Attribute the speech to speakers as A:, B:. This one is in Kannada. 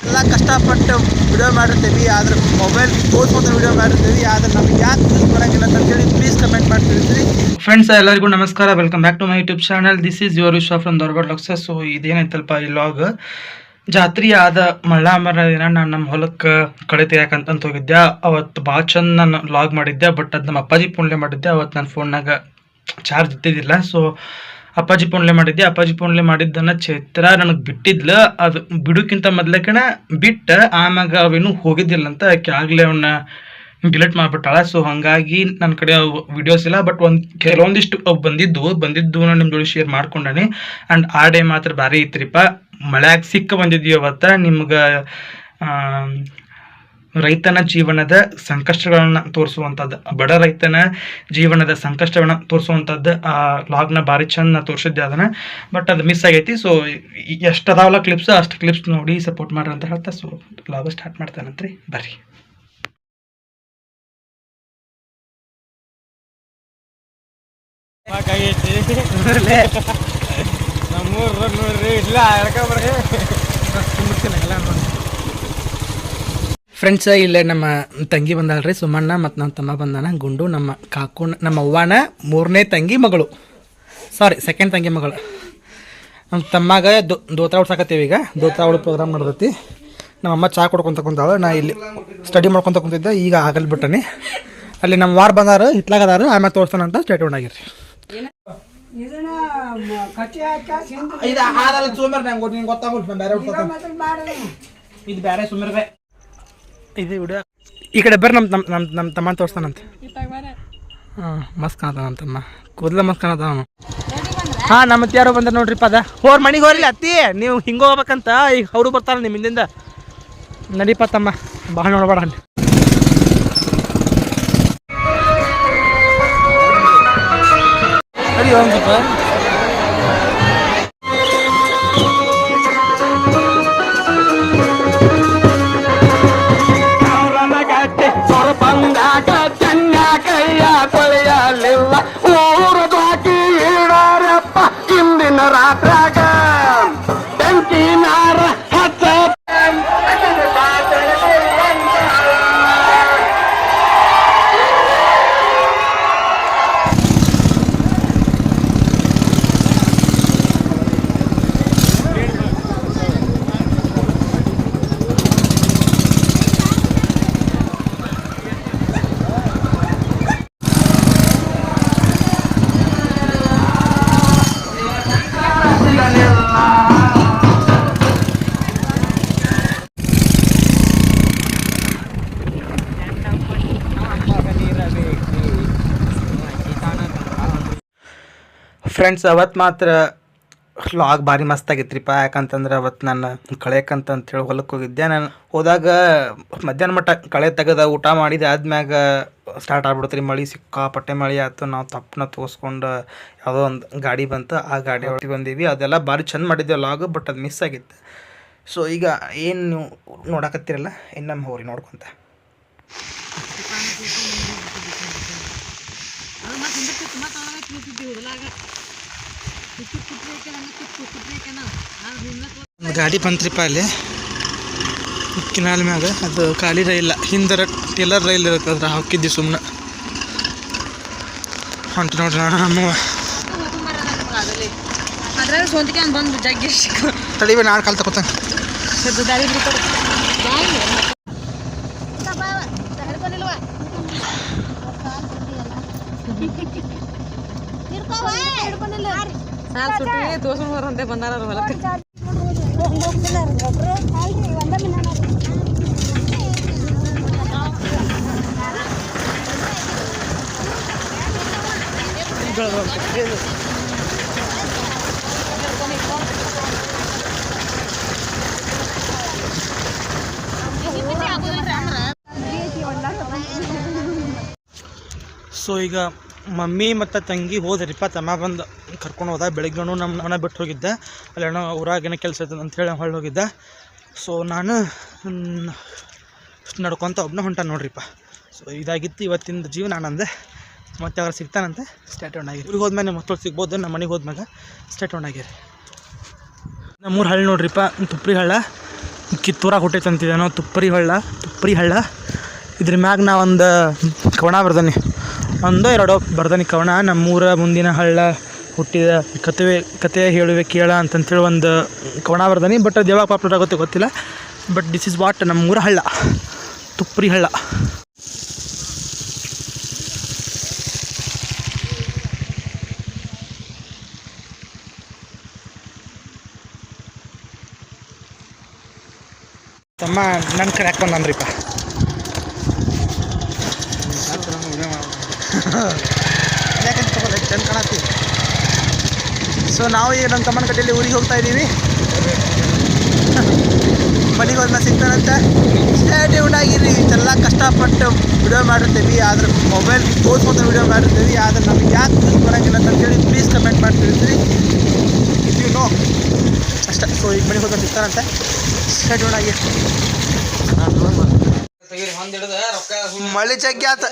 A: ಎಲ್ಲ ಕಷ್ಟಪಟ್ಟು ವಿಡಿಯೋ ಮಾಡಿರ್ತೀವಿ, ಆದ್ರೆ ಮೊಬೈಲ್ ತೋರಿಸ್ಕೊಂಡು ವಿಡಿಯೋ ಮಾಡಿರ್ತೀವಿ, ಆದ್ರೆ ನಮ್ಗೆ ಯಾಕೆ ಯೂಸ್ ಬರೋಂಗಿಲ್ಲ ಅಂತೇಳಿ ಪ್ಲೀಸ್ ಕಮೆಂಟ್ ಮಾಡಿ ತಿಳಿಸ್ರಿ. ಫ್ರೆಂಡ್ಸ್ ಎಲ್ಲರಿಗೂ ನಮಸ್ಕಾರ, welcome back to my YouTube channel. This is your Vishwa from Dharwad ಲಕ್ಸ. ಸೊ ಇದೇನೈತಲ್ಪ ಈ ಲಾಗ್, ಜಾತ್ರೆ ಆದ ಮಳ್ಳಾಮರ ದಿನ ನಾನು ನಮ್ಮ ಹೊಲಕ್ಕೆ ಕಳೆ ತೆಗಿಯಾಕಂತ ಹೋಗಿದ್ದೆ. ಅವತ್ತು ಭಾಳ ಚಂದ ನಾನು ಲಾಗ್ ಮಾಡಿದ್ದೆ, ಬಟ್ ಅದು ನಮ್ಮ ಅಪ್ಪಾಜಿ ಫೋನ್ಲೆ ಮಾಡಿದ್ದೆ. ಅವತ್ತು ನನ್ನ ಫೋನ್ನಾಗ ಚಾರ್ಜ್ ಇದ್ದಿದ್ದಿಲ್ಲ. ಸೊ ಅಪ್ಪಾಜಿ ಫೋನ್ಲೆ ಮಾಡಿದ್ದೆ. ಅಪ್ಪಾಜಿ ಫೋನ್ಲೆ ಮಾಡಿದ್ದನ್ನು ಚೈತ್ರ ನನಗೆ ಬಿಟ್ಟಿದ್ಲು. ಅದು ಬಿಡೋಕ್ಕಿಂತ ಮೊದ್ಲಕ್ಕನ ಬಿಟ್ಟು ಆಮ್ಯಾಗ ಅವೇನು ಹೋಗಿದ್ದಿಲ್ಲ ಅಂತ ಆಕೆ ಆಗಲೇ ಅವನ್ನ ಡಿಲೀಟ್ ಮಾಡಿಬಿಟ್ಟಾಳ. ಸೊ ಹಾಗಾಗಿ ನನ್ನ ಕಡೆ ವಿಡಿಯೋಸ್ ಇಲ್ಲ, ಬಟ್ ಕೆಲವೊಂದಿಷ್ಟು ಬಂದಿದ್ದು ನಾನು ನಿಮ್ಮ ಜೋಡಿ ಶೇರ್ ಮಾಡ್ಕೊಂಡಾನೆ. ಆ್ಯಂಡ್ ಆ ಡೇ ಮಾತ್ರ ಭಾರಿ ಇತ್ರಿಪ್ಪ. ಮಳ್ಯಾಗ ಸಿಕ್ಕ ಬಂದಿದ್ದೀವಿ ಅವತ್ತು. ನಿಮ್ಗೆ ರೈತನ ಜೀವನದ ಸಂಕಷ್ಟಗಳನ್ನು ತೋರಿಸುವಂಥದ್ದು, ಬಡ ರೈತನ ಜೀವನದ ಸಂಕಷ್ಟಗಳನ್ನ ತೋರಿಸುವಂಥದ್ದು ಆ ಲಾಗ್ನ ಭಾರಿ ಚಂದ ತೋರಿಸಿದ್ದೆ ಅದನ್ನು. ಬಟ್ ಅದು ಮಿಸ್ ಆಗೈತಿ. ಸೊ ಎಷ್ಟು ಅದಾವಲ್ಲ ಕ್ಲಿಪ್ಸ್, ಅಷ್ಟು ಕ್ಲಿಪ್ಸ್ ನೋಡಿ ಸಪೋರ್ಟ್ ಮಾಡ್ರಿ ಅಂತ ಹೇಳ್ತಾ ಸೊ ಲಾಗ್ ಸ್ಟಾರ್ಟ್ ಮಾಡ್ತಾನಂತ್ರಿ, ಬರ್ರಿ. ಫ್ರೆಂಡ್ಸ್, ಇಲ್ಲೇ ನಮ್ಮ ತಂಗಿ ಬಂದಾಳ್ರಿ, ಸುಮಣ್ಣ, ಮತ್ತು ನಮ್ಮ ತಮ್ಮ ಬಂದಾನ, ಗುಂಡು, ನಮ್ಮ ಕಾಕು, ನಮ್ಮ ಅವ್ವನ 3ನೇ ತಂಗಿ ಮಗಳು, ಸಾರಿ 2nd ತಂಗಿ ಮಗಳು. ನಮ್ಮ ತಮ್ಮಾಗ ದೋತ್ರ ಉಡ್ಸಾಕತ್ತೀವಿ. ಈಗ ದೋತ್ರ ಉಳು ಪ್ರೋಗ್ರಾಮ್ ಮಾಡ್ದೈತಿ. ನಮ್ಮಮ್ಮ ಚಾ ಕೊಡ್ಕೊಂತ ಕುಂತಾಳು, ನಾ ಇಲ್ಲಿ ಸ್ಟಡಿ ಮಾಡ್ಕೊತ ಕುಂತಿದ್ದೆ. ಈಗ ಆಗಲ್ ಬಿಟ್ಟನಿ. ಅಲ್ಲಿ ನಮ್ಮ ವಾರ ಬಂದಾರು, ಹಿತ್ಲಾಗದಾರು, ಆಮೇಲೆ ತೋರಿಸ್ತಾನಂತ ಸ್ಟೇಟ್ ಒನ್ ಆಗಿರ್ರಿ. ಇದು ಬೇರೆ ಸುಮ್ಮನೆ ಇದು ವಿಡಿಯೋ ಈ ಕಡೆ ಬರ್ರಿ. ನಮ್ಮ ತಮ್ಮ ತೋರಿಸ್ತಾನಂತ. ಹಾಂ, ಮಸ್ತ್ ಕಾಣತ ನಮ್ಮ ತಮ್ಮ, ಕೂದಲ ಮಸ್ತ್ ಕಾಣತ ಅವನು. ಹಾಂ, ನಮ್ಮ ಯಾರೋ ಬಂದ್ರೆ ನೋಡ್ರಿಪ್ಪ. ಅದ ಹೋರ್ ಮನೆಗೆ ಹೋಗ್ರಿ ಅತ್ತಿ, ನೀವು ಹಿಂಗೆ ಹೋಗ್ಬೇಕಂತ. ಈಗ ಅವರು ಬರ್ತಾರ ನಿಮ್ಮ ಹಿಂದಿಂದ. ನಡಿಪ ತಮ್ಮ, ಭಾಳ ನೋಡ್ಬೇಡ. ನಡಿ ಒಂದು ಸ್ವಲ್ಪ. ರಾತ್ರಾಗ ಬೆಂಕಿನಾರ ಹಚ್ಚ ಫ್ರೆಂಡ್ಸ್, ಅವತ್ತು ಮಾತ್ರ ಲಾಗ್ ಭಾರಿ ಮಸ್ತಾಗಿತ್ರಿಪ್ಪ. ಯಾಕಂತಂದ್ರೆ ಅವತ್ತು ನಾನು ಕಳೆಯಕ್ಕಂತೇಳಿ ಹೊಲಕ್ಕೆ ಹೋಗಿದ್ದೆ. ನಾನು ಹೋದಾಗ ಮಧ್ಯಾಹ್ನ ಮಟ್ಟ ಕಳೆ ತೆಗೆದ ಊಟ ಮಾಡಿದೆ. ಆದ್ಮ್ಯಾಗ ಸ್ಟಾರ್ಟ್ ಆಗ್ಬಿಡ್ತ್ರಿ ಮಳೆ, ಸಿಕ್ಕಾಪಟ್ಟೆ ಮಳೆ ಆಯ್ತು. ನಾವು ತಪ್ಪನ್ನ ತೋರಿಸ್ಕೊಂಡು ಯಾವುದೋ ಒಂದು ಗಾಡಿ ಬಂತು, ಆ ಗಾಡಿ ಹೊರಟಿ ಬಂದೀವಿ. ಅದೆಲ್ಲ ಭಾರಿ ಚಂದ ಮಾಡಿದ್ದೆ ಲಾಗ್, ಬಟ್ ಅದು ಮಿಸ್ ಆಗಿತ್ತು. ಸೊ ಈಗ ಏನು ನೀವು ನೋಡಕತ್ತೀರಲ್ಲ, ಇನ್ನೊಮ್ಮೆ ಹೋಗ್ರಿ ನೋಡ್ಕೊತ. ಗಾಡಿ ಬಂತ್ರಿಪ್ಪ ಅಲ್ಲಿ ಕಿನಾಲ್ ಮ್ಯಾಗ. ಅದು ಖಾಲಿ ರೈಲ್, ಹಿಂದರ ಟೇಲರ್ ರೈಲ್ ಇರುತ್ತೆ, ಅದ್ರ ಹಾಕಿದ್ವಿ ಸುಮ್ಮನೆ. ಹೊಂಟು ನೋಡ್ರಿ ನಮ್ಮ ತಡಿವೆ, ನಾಳೆ ಕಾಲ್ ತಗೋತಾನೆ.
B: ತೋರ್ಸಂತೆ ಬಂದಾರ ಹೊಲಕ್ಕೆ.
A: ಸೊ ಈಗ ಮಮ್ಮಿ ಮತ್ತು ತಂಗಿ ಹೋದ್ರಿಪ್ಪ. ತಮ್ಮ ಬಂದು ಕರ್ಕೊಂಡು ಹೋದ. ಬೆಳಗ್ಗೆ ನಮ್ಮ ಮನೆ ಬಿಟ್ಟು ಹೋಗಿದ್ದೆ. ಅಲ್ಲಿ ಅಣ್ಣ ಊರಾಗೇನೋ ಕೆಲಸ ಇರ್ತದೆ ಅಂಥೇಳಿ ಹೊಳ್ಳಿ ಹೋಗಿದ್ದೆ. ಸೊ ನಾನು ನಡ್ಕೊತ ಒಬ್ಬನ ಹೊಂಟ ನೋಡ್ರಿಪ್ಪ. ಸೊ ಇದಾಗಿತ್ತು ಇವತ್ತಿನ ಜೀವನ ನಂದೆ. ಮತ್ತೆ ಅವ್ರು ಸಿಗ್ತಾನಂತೆ. ಸ್ಟೇಟ್ ಆನ್ ಆಗಿ ಊರಿಗೆ ಹೋದ್ಮೇಲೆ ಮಕ್ಕಳು ಸಿಗ್ಬೋದು. ನಮ್ಮ ಮನೆಗೆ ಹೋದ್ಮ್ಯಾಗ ಸ್ಟೇಟ್ ಆನ್ ಆಗಿರಿ. ನಮ್ಮೂರು ಹಳ್ಳ ನೋಡ್ರಿಪ್ಪ, ತುಪ್ರಿ ಹಳ್ಳ ಕಿತ್ತೂರಾಗ ಹುಟ್ಟೈತೆ ಅಂತಿದ್ದೇನೋ. ತುಪ್ರಿ ಹಳ್ಳ ಇದ್ರ ಮ್ಯಾಗ ನಾ ಒಂದು ಕವನ ಬರ್ದಾನೆ, ಒಂದೋ ಎರಡೋ ಬರ್ದಾನೆ ಕವನ. ನಮ್ಮೂರ ಮುಂದಿನ ಹಳ್ಳ ಹುಟ್ಟಿದ ಕತೆ ಹೇಳುವೆ ಕೇಳ ಅಂತಂತೇಳಿ ಒಂದು ಕವನ ಬರ್ದಾನೆ. ಬಟ್ ಅದು ಯಾವಾಗ ಪಾಪ್ಯುಲರ್ ಆಗುತ್ತೆ ಗೊತ್ತಿಲ್ಲ. ಬಟ್ ದಿಸ್ ಇಸ್ ವಾಟ್ ನಮ್ಮೂರ ಹಳ್ಳ, ತುಪ್ರಿ ಹಳ್ಳ. ತಮ್ಮ ನನ್ನ ಕಡೆ ಯಾಕೆ ಬಂದನ್ರಿಪ್ಪ. ಯಾಕಂತ ತಗೋಲ್ಲ ಚಂದ ಕಾಣತ್ತಿ. ಸೊ ನಾವು ಈಗ ನಮ್ಮ ತಮ್ಮನ ಕಡೆಯಲ್ಲಿ ಊರಿಗೆ ಹೋಗ್ತಾ ಇದ್ದೀವಿ. ಮನೆಗೆ ಹೋದ್ಮೇಲೆ ಸಿಗ್ತಾನಂತ. ಸ್ಟೇಟ್ಯೂನ್ ಆಗಿರಿ. ಇಷ್ಟೆಲ್ಲ ಕಷ್ಟಪಟ್ಟು ವಿಡಿಯೋ ಮಾಡಿರ್ತೀವಿ, ಆದ್ರೆ ಮೊಬೈಲ್ ತೋರಿಸ್ಕೊಂಡು ವಿಡಿಯೋ ಮಾಡಿರ್ತೀವಿ, ಆದ್ರೆ ನಮಗೆ ಯಾಕೆ ಯೂಸ್ ಬರೋಂಗಿಲ್ಲ ಅಂತೇಳಿ ಪ್ಲೀಸ್ ಕಮೆಂಟ್ ಮಾಡ್ತಿರ್ತೀವಿ. ಇಫ್ ಯು ನೋ ಅಷ್ಟೇ. ಸೊ ಈಗ ಮನೆಗೆ ಹೋದ್ಮೇಲೆ ಸಿಗ್ತಾನಂತೆ. ಸ್ಟೇಟ್ಯೂನ್ ಆಗಿ. ಮಳೆ ಜಗ್ಗಿ ಆತ.